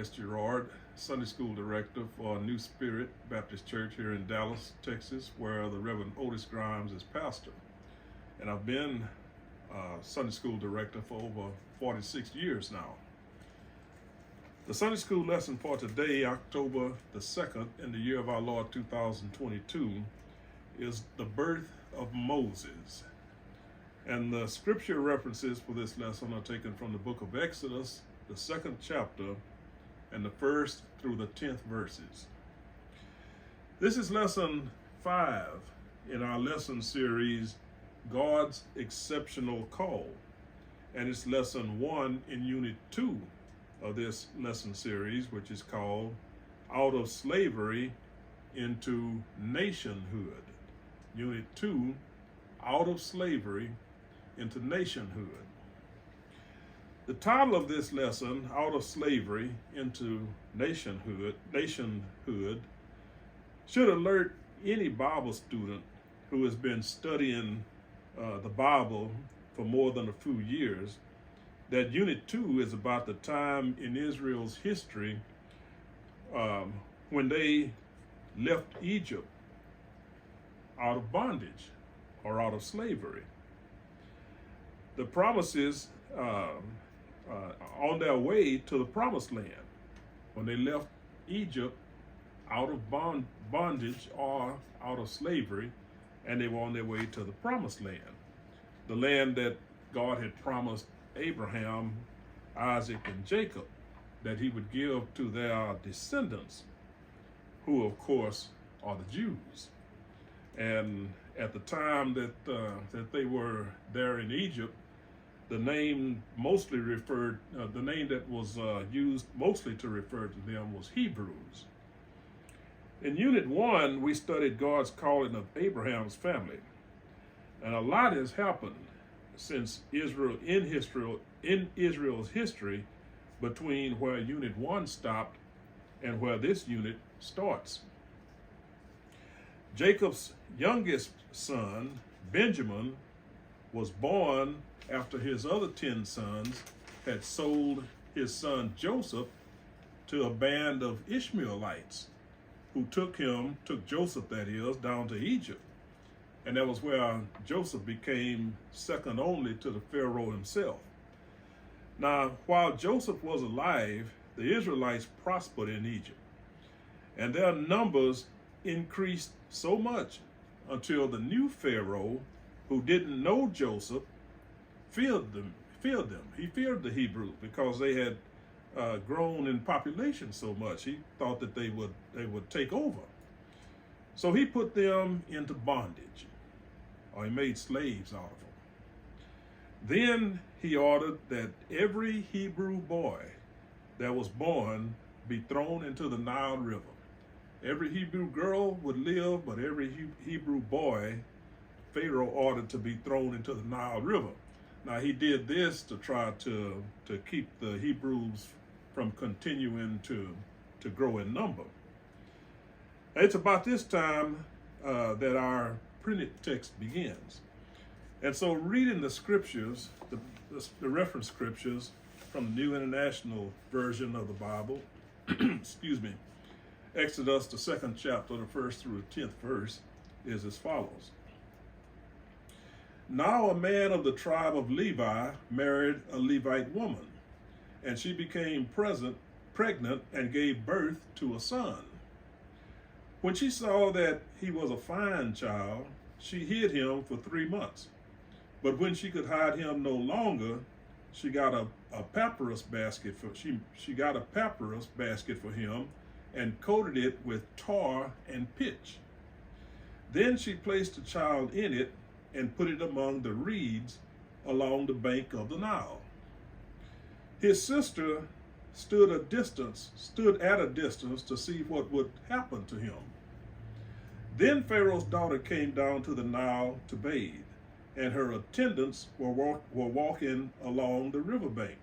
is Gerard, Sunday School Director for New Spirit Baptist Church here in Dallas, Texas, where the Reverend Otis Grimes is pastor. And I've been Sunday School Director for over 46 years now. The Sunday School lesson for today, October the 2nd, in the year of our Lord 2022, is the birth of Moses. And the scripture references for this lesson are taken from the book of Exodus, the 2nd chapter, and the 1st through the 10th verses. This is lesson 5 in our lesson series, God's Exceptional Call. And it's lesson 1 in unit 2 of this lesson series, which is called Out of Slavery into Nationhood. Unit 2, Out of Slavery into Nationhood. The title of this lesson, Out of Slavery into Nationhood, should alert any Bible student who has been studying the Bible for more than a few years that Unit 2 is about the time in Israel's history when they left Egypt out of bondage or out of slavery. The promises on their way to the promised land, when they left Egypt out of bondage or out of slavery, and they were on their way to the promised land, the land that God had promised Abraham, Isaac, and Jacob that he would give to their descendants, who of course are the Jews. And at the time that they were there in Egypt, the name mostly referred, the name that was used mostly to refer to them was Hebrews. In Unit 1, we studied God's calling of Abraham's family. And a lot has happened since in Israel's history between where Unit 1 stopped and where this unit starts. Jacob's youngest son, Benjamin, was born after his other 10 sons had sold his son Joseph to a band of Ishmaelites who took Joseph, that is, down to Egypt. And that was where Joseph became second only to the Pharaoh himself. Now, while Joseph was alive, the Israelites prospered in Egypt, and their numbers increased so much until the new Pharaoh, who didn't know Joseph, feared them. He feared the Hebrews because they had grown in population so much. He thought that they would take over. So he put them into bondage, or he made slaves out of them. Then he ordered that every Hebrew boy that was born be thrown into the Nile River. Every Hebrew girl would live, but every Hebrew boy, Pharaoh ordered to be thrown into the Nile River. Now, he did this to try to keep the Hebrews from continuing to grow in number. It's about this time that our printed text begins. And so reading the scriptures, the reference scriptures from the New International Version of the Bible, excuse me, Exodus, the 2nd chapter, the 1st through the 10th verse, is as follows. Now a man of the tribe of Levi married a Levite woman, and she became pregnant and gave birth to a son. When she saw that he was a fine child, she hid him for 3 months. But when she could hide him no longer, she got a papyrus basket for him and coated it with tar and pitch. Then she placed the child in it and put it among the reeds along the bank of the Nile. His sister stood at a distance to see what would happen to him. Then Pharaoh's daughter came down to the Nile to bathe, and her attendants were walking along the riverbank.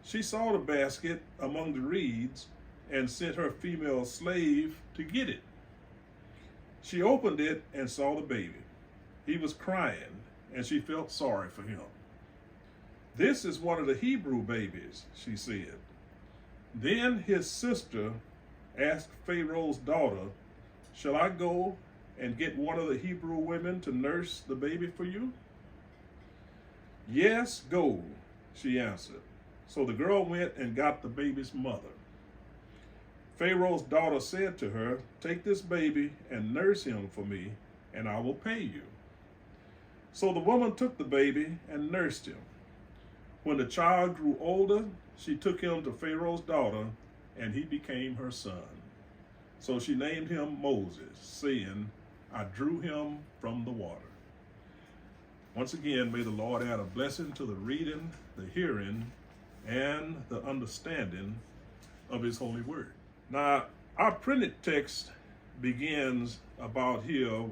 She saw the basket among the reeds and sent her female slave to get it. She opened it and saw the baby. He was crying, and she felt sorry for him. "This is one of the Hebrew babies," she said. Then his sister asked Pharaoh's daughter, "Shall I go and get one of the Hebrew women to nurse the baby for you?" "Yes, go," she answered. So the girl went and got the baby's mother. Pharaoh's daughter said to her, "Take this baby and nurse him for me, and I will pay you." So the woman took the baby and nursed him. When the child grew older, she took him to Pharaoh's daughter, and he became her son. So she named him Moses, saying, "I drew him from the water." Once again, may the Lord add a blessing to the reading, the hearing, and the understanding of his holy word. Now, our printed text begins about here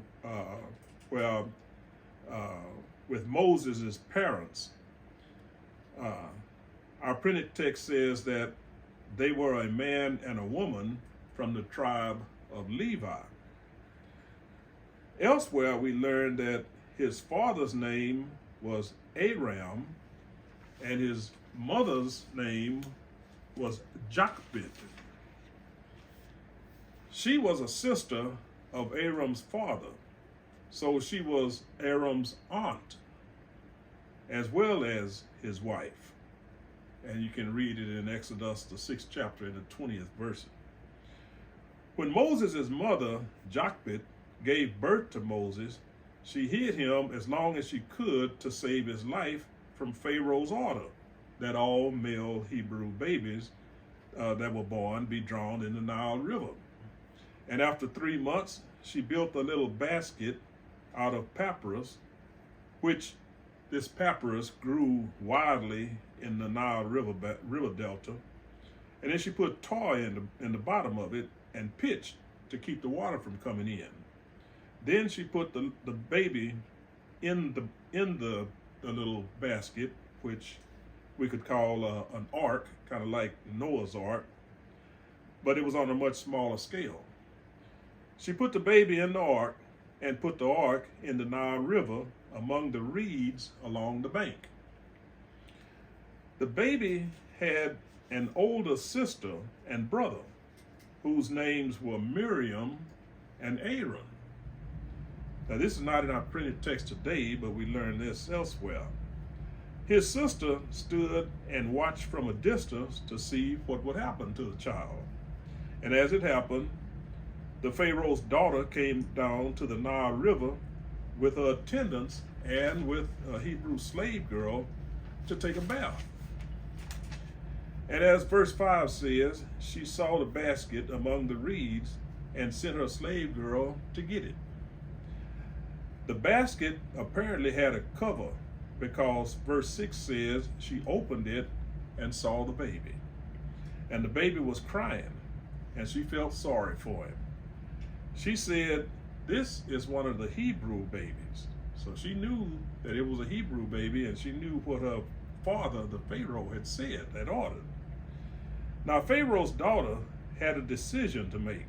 with Moses' parents. Our printed text says that they were a man and a woman from the tribe of Levi. Elsewhere, we learn that his father's name was Aram, and his mother's name was Jochebed. She was a sister of Aram's father, so she was Aram's aunt, as well as his wife. And you can read it in Exodus, the 6th chapter, and the 20th verse. When Moses' mother, Jochebed, gave birth to Moses, she hid him as long as she could to save his life from Pharaoh's order that all male Hebrew babies that were born be drowned in the Nile River. And after 3 months, she built a little basket out of papyrus, which this papyrus grew widely in the Nile River delta. And then she put tar in the bottom of it and pitch to keep the water from coming in. Then she put the baby in the little basket, which we could call an ark, kind of like Noah's Ark, but it was on a much smaller scale. She put the baby in the ark and put the ark in the Nile River among the reeds along the bank. The baby had an older sister and brother whose names were Miriam and Aaron. Now, this is not in our printed text today, but we learn this elsewhere. His sister stood and watched from a distance to see what would happen to the child. And as it happened, the Pharaoh's daughter came down to the Nile River with her attendants and with a Hebrew slave girl to take a bath. And as verse 5 says, she saw the basket among the reeds and sent her slave girl to get it. The basket apparently had a cover because verse 6 says she opened it and saw the baby. And the baby was crying, and she felt sorry for him. She said, "This is one of the Hebrew babies." So she knew that it was a Hebrew baby, and she knew what her father, the Pharaoh, had ordered. Now, Pharaoh's daughter had a decision to make.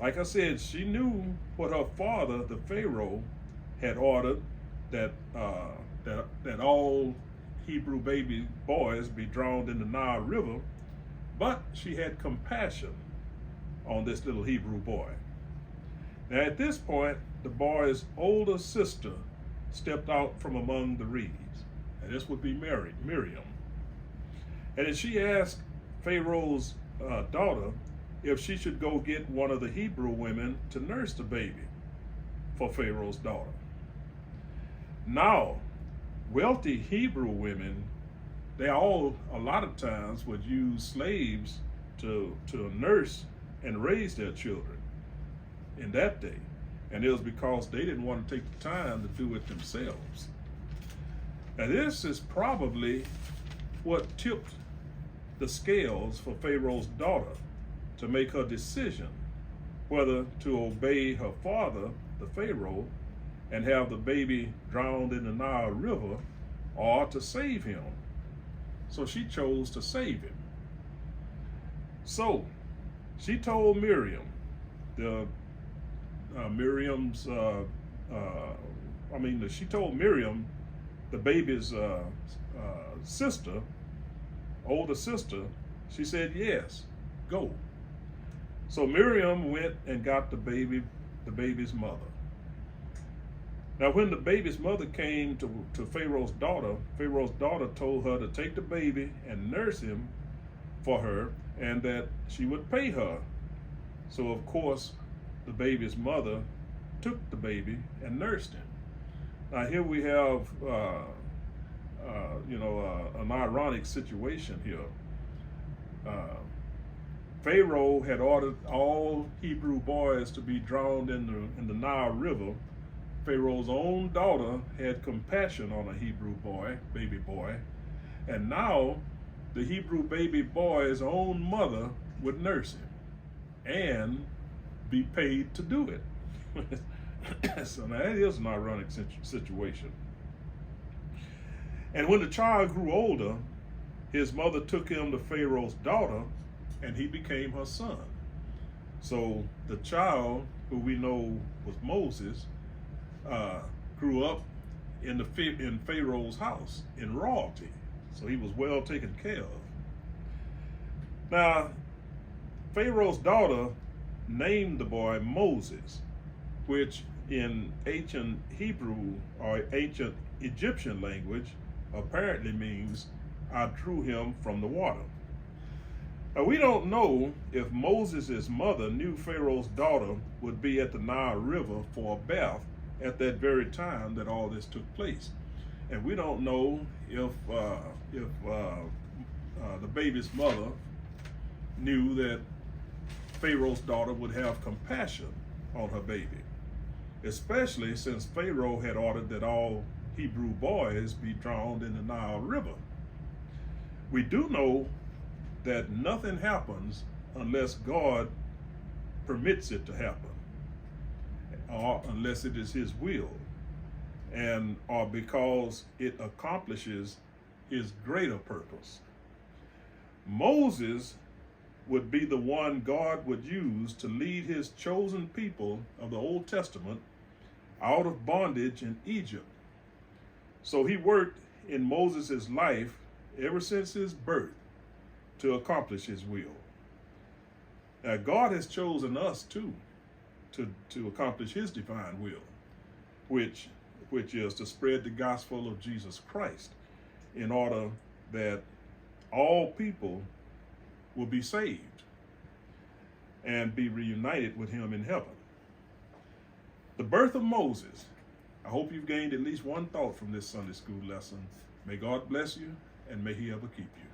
Like I said, she knew what her father, the Pharaoh, had ordered, that all Hebrew baby boys be drowned in the Nile River, but she had compassion on this little Hebrew boy. Now, at this point, the boy's older sister stepped out from among the reeds, and this would be Miriam. And then she asked Pharaoh's daughter if she should go get one of the Hebrew women to nurse the baby for Pharaoh's daughter. Now, wealthy Hebrew women, they all a lot of times would use slaves to nurse and raise their children in that day. And it was because they didn't want to take the time to do it themselves. Now, this is probably what tipped the scales for Pharaoh's daughter to make her decision whether to obey her father, the Pharaoh, and have the baby drowned in the Nile River, or to save him. So she chose to save him. So she told Miriam, she told Miriam, the baby's sister, older sister, She said, yes, go. So Miriam went and got the baby's mother. Now, when the baby's mother came to Pharaoh's daughter told her to take the baby and nurse him for her, and that she would pay her. So, of course, the baby's mother took the baby and nursed him. Now, here we have, an ironic situation here. Pharaoh had ordered all Hebrew boys to be drowned in the Nile River. Pharaoh's own daughter had compassion on a Hebrew baby boy, and now the Hebrew baby boy's own mother would nurse him and be paid to do it. So now that is an ironic situation. And when the child grew older, his mother took him to Pharaoh's daughter, and he became her son. So the child, who we know was Moses, grew up in Pharaoh's house in royalty. So he was well taken care of. Now, Pharaoh's daughter named the boy Moses, which in ancient Hebrew or ancient Egyptian language apparently means I drew him from the water. Now, we don't know if Moses' mother knew Pharaoh's daughter would be at the Nile River for a bath at that very time that all this took place. And we don't know if the baby's mother knew that Pharaoh's daughter would have compassion on her baby, especially since Pharaoh had ordered that all Hebrew boys be drowned in the Nile River. We do know that nothing happens unless God permits it to happen, or unless it is his will, or because it accomplishes his greater purpose. Moses would be the one God would use to lead his chosen people of the Old Testament out of bondage in Egypt. So he worked in Moses' life ever since his birth to accomplish his will. Now, God has chosen us too to accomplish his divine will, which is to spread the gospel of Jesus Christ in order that all people will be saved and be reunited with him in heaven. The birth of Moses. I hope you've gained at least one thought from this Sunday school lesson. May God bless you, and may he ever keep you.